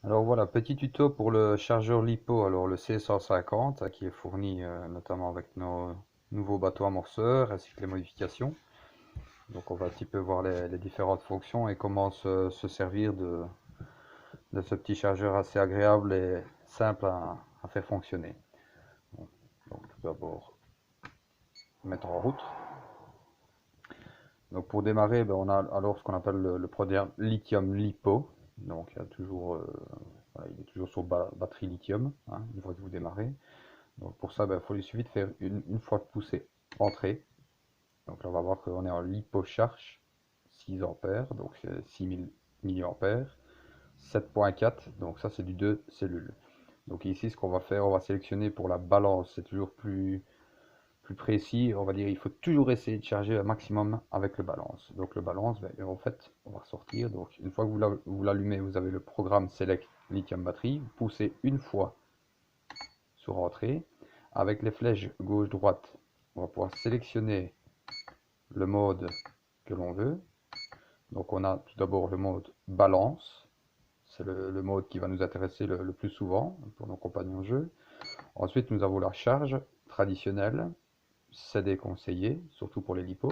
Alors voilà, petit tuto pour le chargeur LiPo, alors le C150 qui est fourni notamment avec nos nouveaux bateaux amorceurs ainsi que les modifications. Donc on va un petit peu voir les différentes fonctions et comment se servir de ce petit chargeur assez agréable et simple à faire fonctionner. Bon, donc tout d'abord mettre en route. Donc pour démarrer, ben, on a alors ce qu'on appelle le produit lithium LiPo. Donc il y a toujours, voilà, il est toujours sur batterie lithium, hein, une fois que vous démarrez. Donc pour ça, il suffit de faire une fois de poussée entrée. Donc là, on va voir qu'on est en LiPo-Charge 6 ampères, donc c'est 6000 milliampères, 7.4, donc ça c'est du 2 cellules. Donc ici, ce qu'on va faire, on va sélectionner pour la balance, c'est toujours plus précis. On va dire il faut toujours essayer de charger un maximum avec le balance. Donc le balance, en fait, on va sortir. Donc une fois que vous l'allumez, vous avez le programme Select Lithium Battery. Vous poussez une fois sur entrée. Avec les flèches gauche-droite, on va pouvoir sélectionner le mode que l'on veut. Donc on a tout d'abord le mode balance. C'est le mode qui va nous intéresser le plus souvent pour nos compagnons de jeu. Ensuite, nous avons la charge traditionnelle. C'est déconseillé, surtout pour les lipos.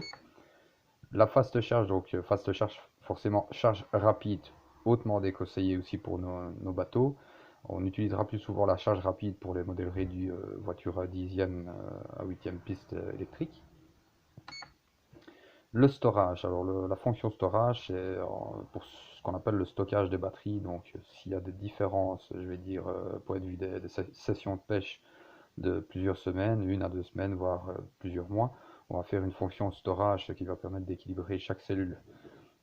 La fast charge, donc fast charge, forcément charge rapide, hautement déconseillé aussi pour nos bateaux. On utilisera plus souvent la charge rapide pour les modèles réduits, voitures à 10e à 8e piste électrique. Le storage, alors la fonction storage, c'est pour ce qu'on appelle le stockage des batteries. Donc s'il y a des différences, je vais dire, point de vue des sessions de pêche de plusieurs semaines, 1 à 2 semaines, voire plusieurs mois, on va faire une fonction storage, ce qui va permettre d'équilibrer chaque cellule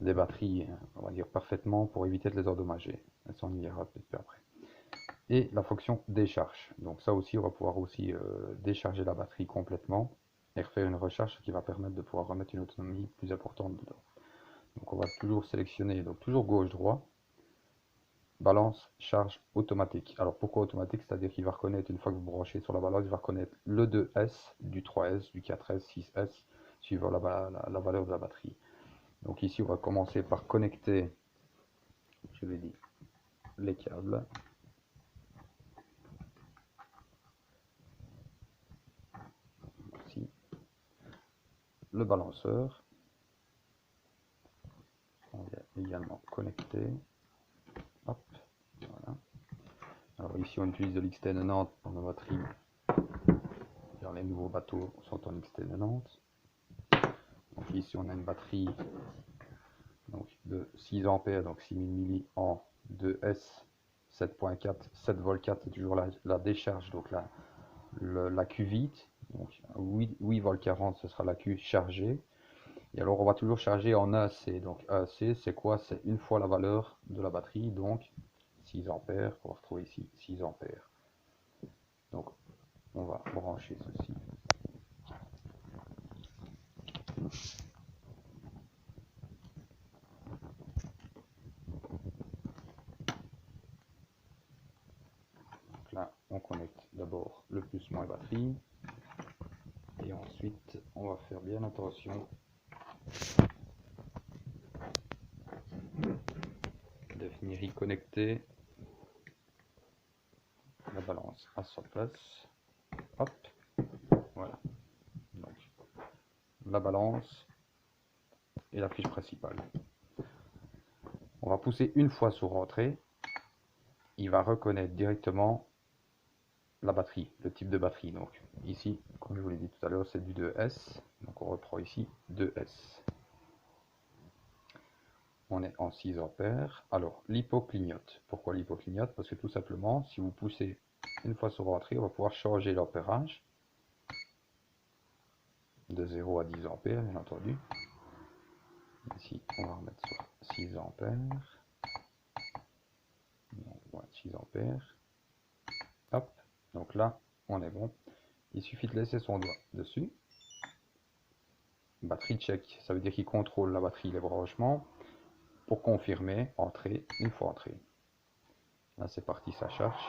des batteries, on va dire parfaitement, pour éviter de les endommager. Et ça, on y verra peut-être après. Et la fonction décharge. Donc ça aussi, on va pouvoir aussi décharger la batterie complètement et refaire une recharge qui va permettre de pouvoir remettre une autonomie plus importante dedans. Donc on va toujours sélectionner, donc toujours gauche-droit, balance, charge automatique. Alors pourquoi automatique? C'est-à-dire qu'il va reconnaître, une fois que vous branchez sur la balance, il va reconnaître le 2S, du 3S, du 4S, 6S, suivant la valeur de la batterie. Donc ici, on va commencer par connecter, je vais dire, les câbles. Ici, le balanceur. On vient également connecter. Hop, voilà. Alors ici, on utilise de l'XT90 pour nos batteries. Les nouveaux bateaux sont en XT90. Donc ici, on a une batterie donc, de 6 ampères, donc 6000 milli en 2S 7.4, 7 v 4, c'est toujours la décharge, donc la Q vide. Donc 8 v 40, ce sera la Q chargée. Et alors on va toujours charger en AC. Donc AC, c'est quoi? C'est une fois la valeur de la batterie, donc 6 ampères. On va retrouver ici 6 ampères. Donc on va brancher ceci. Donc là, on connecte d'abord le plus moins batterie. Et ensuite, on va faire bien attention de venir y connecter la balance à sa place. Hop, voilà. Donc la balance et la fiche principale. On va pousser une fois sur entrée. Il va reconnaître directement la batterie, le type de batterie. Donc ici, comme je vous l'ai dit tout à l'heure, c'est du 2S. Donc on reprend ici 2S. On est en 6 ampères. Alors l'hypo clignote. Pourquoi l'hypo clignote? Parce que tout simplement, si vous poussez une fois sur entrée, on va pouvoir changer l'ampérage de 0 à 10 ampères, bien entendu. Ici, on va remettre sur 6 ampères. Donc, voilà, 6 ampères. Hop, donc là, on est bon. Il suffit de laisser son doigt dessus. Batterie check, ça veut dire qu'il contrôle la batterie, les branchements. Pour confirmer, entrée, une fois entrée. Là, c'est parti, ça charge.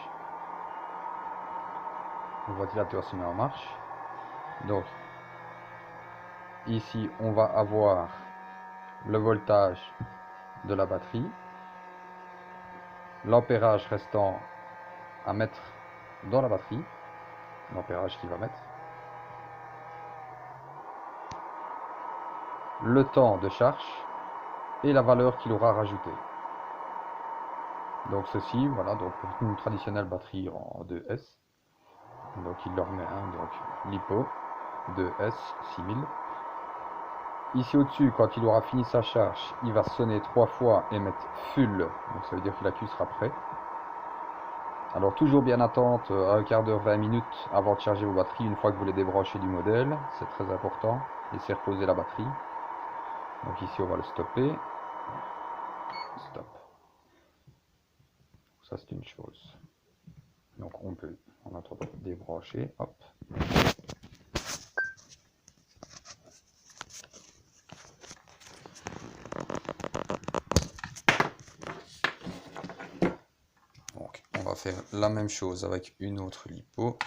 Le ventilateur se met en marche. Donc, ici, on va avoir le voltage de la batterie. L'ampérage restant à mettre dans la batterie, l'ampérage qu'il va mettre, le temps de charge et la valeur qu'il aura rajoutée. Donc ceci, voilà, donc pour une traditionnelle batterie en 2S, donc il leur met un, donc LiPo 2S 6000. Ici au-dessus, quand il aura fini sa charge, il va sonner 3 fois et mettre full, donc ça veut dire que l'accu sera prêt. Alors toujours bien attendre un quart d'heure, 20 minutes avant de charger vos batteries une fois que vous les débranchez du modèle, c'est très important. Laissez reposer la batterie. Donc ici on va le stopper. Stop. Ça c'est une chose. Donc on peut en attendant débrancher. Hop. Donc on va faire la même chose avec une autre lipo.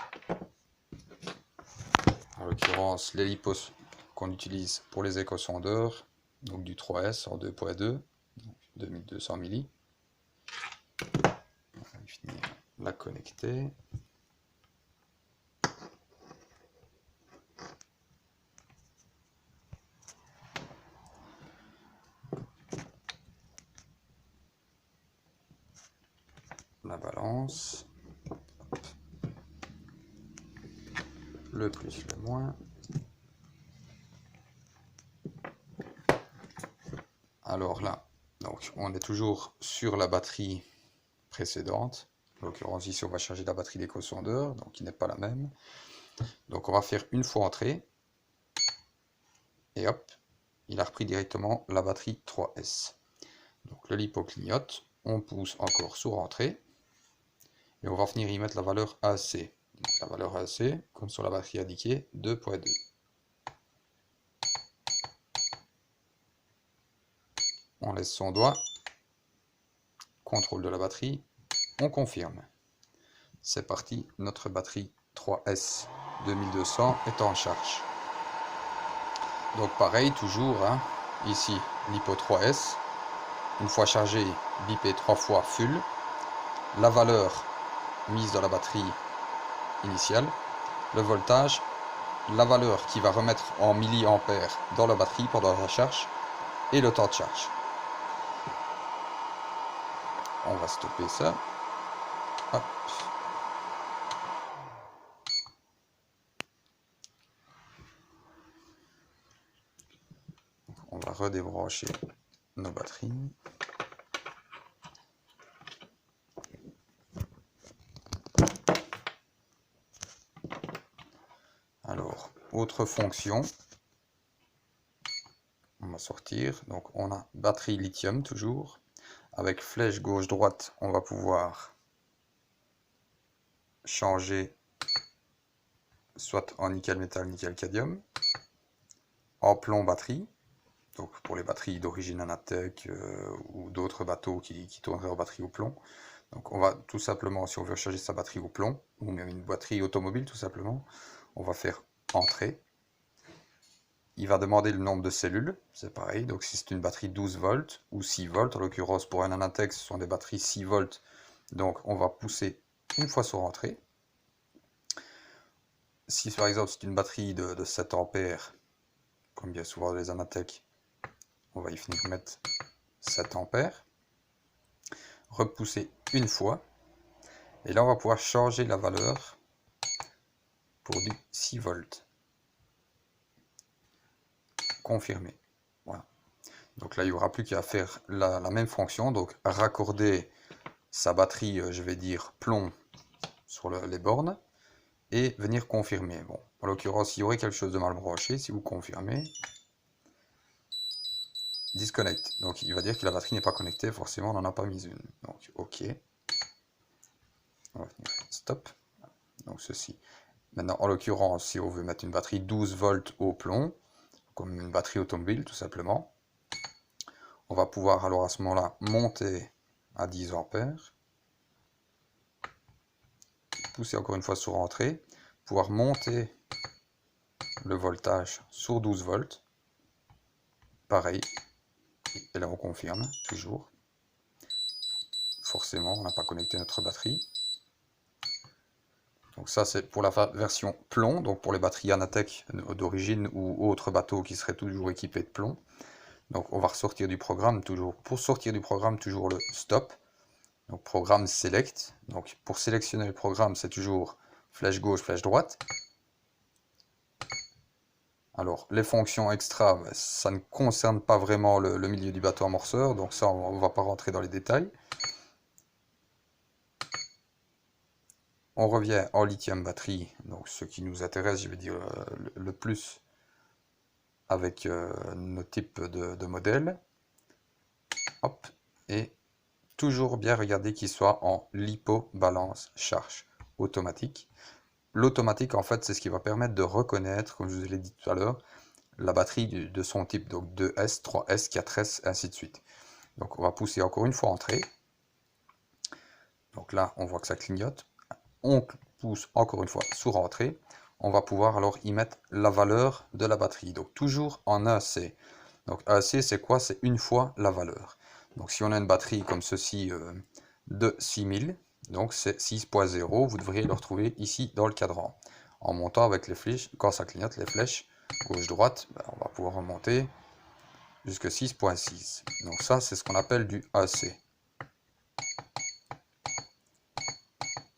En l'occurrence les lipos qu'on utilise pour les échosondeurs. Donc du 3S en 2.2, 2200 milli. On va finir la connecter. La balance, le plus, le moins. Alors là, donc on est toujours sur la batterie précédente. En l'occurrence ici on va charger la batterie d'échosondeur, donc qui n'est pas la même. Donc on va faire une fois entrée. Et hop, il a repris directement la batterie 3S. Donc le LiPo clignote, on pousse encore sur entrée. Et on va venir y mettre la valeur AC. Donc la valeur AC, comme sur la batterie indiquée, 2.2. On laisse son doigt. Contrôle de la batterie. On confirme. C'est parti, notre batterie 3S 2200 est en charge. Donc pareil, toujours, hein, ici, LiPo 3S. Une fois chargé, bipé 3 fois full. La valeur mise dans la batterie initiale, le voltage, la valeur qui va remettre en milliampères dans la batterie pendant la charge et le temps de charge. On va stopper ça. Hop. On va redébrancher nos batteries. Alors, autre fonction. On va sortir. Donc, on a batterie lithium toujours. Avec flèche gauche-droite, on va pouvoir changer soit en nickel-métal, nickel-cadmium, en plomb batterie. Donc pour les batteries d'origine Anatech ou d'autres bateaux qui tourneraient en batterie au plomb. Donc on va tout simplement, si on veut charger sa batterie au plomb, ou même une batterie automobile tout simplement, on va faire entrée. Il va demander le nombre de cellules, c'est pareil, donc si c'est une batterie 12 volts ou 6 volts, en l'occurrence pour un Anatech ce sont des batteries 6 volts, donc on va pousser une fois sur entrée. Si par exemple c'est une batterie de 7 ampères, comme bien souvent les Anatech, on va y finir mettre 7 ampères. Repousser une fois. Et là, on va pouvoir changer la valeur pour du 6 volts. Confirmer. Voilà. Donc là, il n'y aura plus qu'à faire la même fonction. Donc, raccorder sa batterie, je vais dire, plomb sur les bornes. Et venir confirmer. Bon, en l'occurrence, il y aurait quelque chose de mal branché. Si vous confirmez, disconnect. Donc, il va dire que la batterie n'est pas connectée. Forcément, on n'en a pas mis une. Donc, OK. On va venir stop. Donc, ceci. Maintenant, en l'occurrence, si on veut mettre une batterie 12 volts au plomb, comme une batterie automobile tout simplement, on va pouvoir alors à ce moment-là monter à 10 ampères, pousser encore une fois sur entrée, pouvoir monter le voltage sur 12 volts, pareil, et là on confirme toujours. forcément, on n'a pas connecté notre batterie. Donc ça c'est pour la version plomb, donc pour les batteries Anatech d'origine ou autres bateaux qui seraient toujours équipés de plomb. Donc on va ressortir du programme toujours. Pour sortir du programme, toujours le stop. Donc programme select. Donc pour sélectionner le programme, c'est toujours flèche gauche, flèche droite. Alors les fonctions extra, ça ne concerne pas vraiment le milieu du bateau amorceur, donc ça on ne va pas rentrer dans les détails. On revient en lithium batterie, donc ce qui nous intéresse, je vais dire le plus avec nos types de modèles. Hop, et toujours bien regarder qu'il soit en LiPo balance charge automatique. L'automatique, en fait, c'est ce qui va permettre de reconnaître, comme je vous l'ai dit tout à l'heure, la batterie de son type, donc 2S, 3S, 4S, ainsi de suite. Donc on va pousser encore une fois entrée. Donc là, on voit que ça clignote. On pousse encore une fois sur entrée. On va pouvoir alors y mettre la valeur de la batterie. Donc toujours en AC. Donc AC, c'est quoi? C'est une fois la valeur. Donc si on a une batterie comme ceci de 6000, donc c'est 6.0, vous devriez le retrouver ici dans le cadran. En montant avec les flèches, quand ça clignote, les flèches gauche-droite, on va pouvoir remonter jusqu'à 6.6. Donc ça, c'est ce qu'on appelle du AC.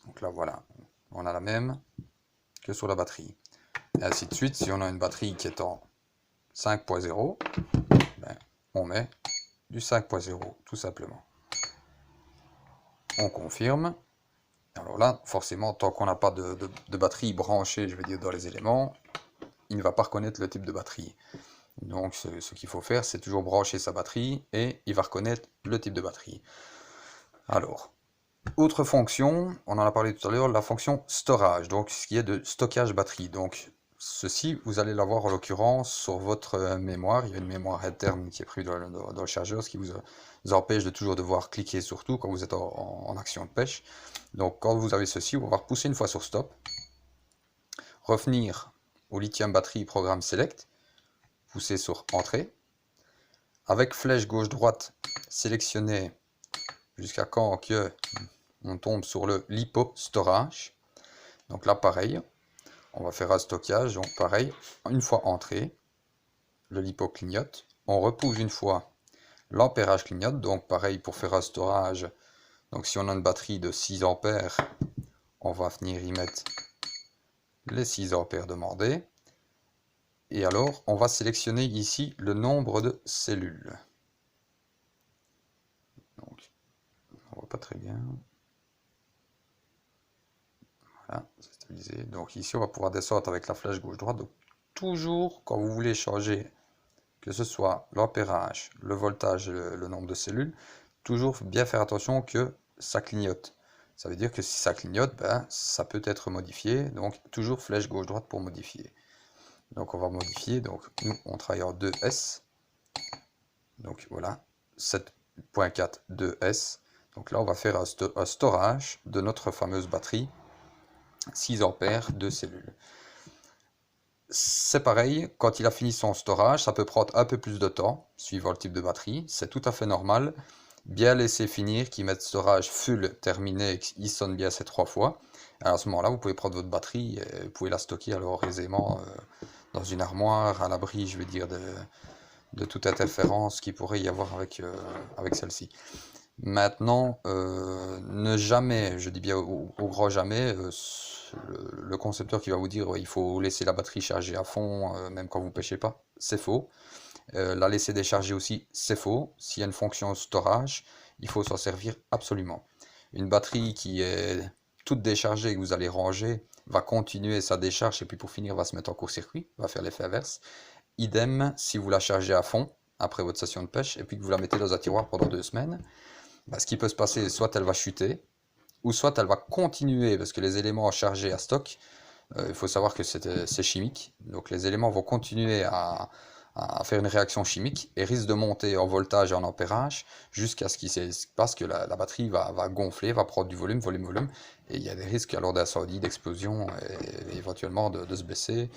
Donc là, voilà, on a la même que sur la batterie. Et ainsi de suite, si on a une batterie qui est en 5.0, on met du 5.0, tout simplement. On confirme. Alors là, forcément, tant qu'on n'a pas de batterie branchée, je veux dire, dans les éléments, il ne va pas reconnaître le type de batterie. Donc ce qu'il faut faire, c'est toujours brancher sa batterie et il va reconnaître le type de batterie. Alors, autre fonction, on en a parlé tout à l'heure, la fonction storage, donc ce qui est de stockage batterie. Donc ceci, vous allez l'avoir en l'occurrence sur votre mémoire. Il y a une mémoire interne qui est prévue dans le chargeur, ce qui vous empêche de toujours devoir cliquer sur tout quand vous êtes en action de pêche. Donc quand vous avez ceci, on va repousser une fois sur stop, revenir au lithium batterie programme select, pousser sur entrée, avec flèche gauche-droite, sélectionner jusqu'à quand que on tombe sur le LiPo storage. Donc là pareil, on va faire un stockage, donc pareil, une fois entrée, le LiPo clignote, on repousse une fois, l'ampérage clignote, donc pareil pour faire un storage. Donc si on a une batterie de 6 ampères, on va venir y mettre les 6 ampères demandés. Et alors, on va sélectionner ici le nombre de cellules. Donc, on voit pas très bien. Voilà, c'est stabilisé. Donc ici, on va pouvoir descendre avec la flèche gauche-droite. Donc toujours, quand vous voulez changer, que ce soit l'ampérage, le voltage, le nombre de cellules, toujours bien faire attention que ça clignote. Ça veut dire que si ça clignote, ça peut être modifié. Donc toujours flèche gauche-droite pour modifier. Donc on va modifier. Donc nous, on travaille en 2S. Donc voilà, 7.4 2S. Donc là, on va faire un storage de notre fameuse batterie 6 ampères de cellules. C'est pareil, quand il a fini son storage, ça peut prendre un peu plus de temps, suivant le type de batterie. C'est tout à fait normal. Bien laisser finir, qu'il mette storage full terminé, qu'il sonne bien ces 3 fois. Et à ce moment-là, vous pouvez prendre votre batterie et vous pouvez la stocker alors aisément dans une armoire, à l'abri, je vais dire, de toute interférence qu'il pourrait y avoir avec celle-ci. Maintenant, ne jamais, je dis bien au grand jamais, le concepteur qui va vous dire il faut laisser la batterie charger à fond, même quand vous ne pêchez pas, c'est faux. La laisser décharger aussi, c'est faux. S'il y a une fonction storage, il faut s'en servir absolument. Une batterie qui est toute déchargée et que vous allez ranger, va continuer sa décharge et puis pour finir va se mettre en court-circuit, va faire l'effet inverse. Idem si vous la chargez à fond après votre session de pêche et puis que vous la mettez dans un tiroir pendant 2 semaines. Ce qui peut se passer, soit elle va chuter, ou soit elle va continuer, parce que les éléments chargés à stock, il faut savoir que c'est chimique, donc les éléments vont continuer à faire une réaction chimique et risquent de monter en voltage et en ampérage jusqu'à ce qu'il se passe que la batterie va gonfler, va prendre du volume, et il y a des risques alors d'incendie, d'explosion et éventuellement de se baisser,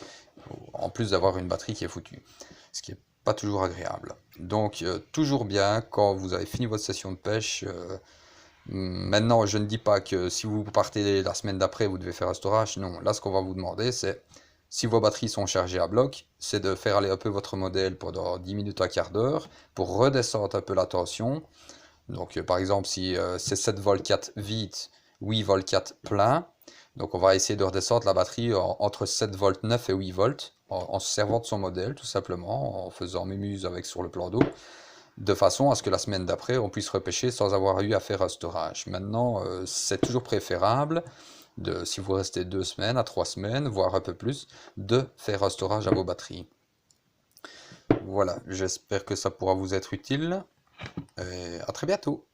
en plus d'avoir une batterie qui est foutue, ce qui est pas toujours agréable. Donc toujours bien, quand vous avez fini votre session de pêche, Maintenant, je ne dis pas que si vous partez la semaine d'après, vous devez faire un storage. Non, là, ce qu'on va vous demander, c'est, si vos batteries sont chargées à bloc, c'est de faire aller un peu votre modèle pendant 10 minutes à quart d'heure pour redescendre un peu la tension. Donc, par exemple, si c'est 7 volts 4 vide, 8 volts 4 plein, donc on va essayer de redescendre la batterie entre 7 volts 9 et 8 volts, en se servant de son modèle, tout simplement, en faisant mémuse avec sur le plan d'eau, de façon à ce que la semaine d'après, on puisse repêcher sans avoir eu à faire un storage. Maintenant, c'est toujours préférable, si vous restez 2 semaines à 3 semaines, voire un peu plus, de faire un storage à vos batteries. Voilà, j'espère que ça pourra vous être utile, et à très bientôt.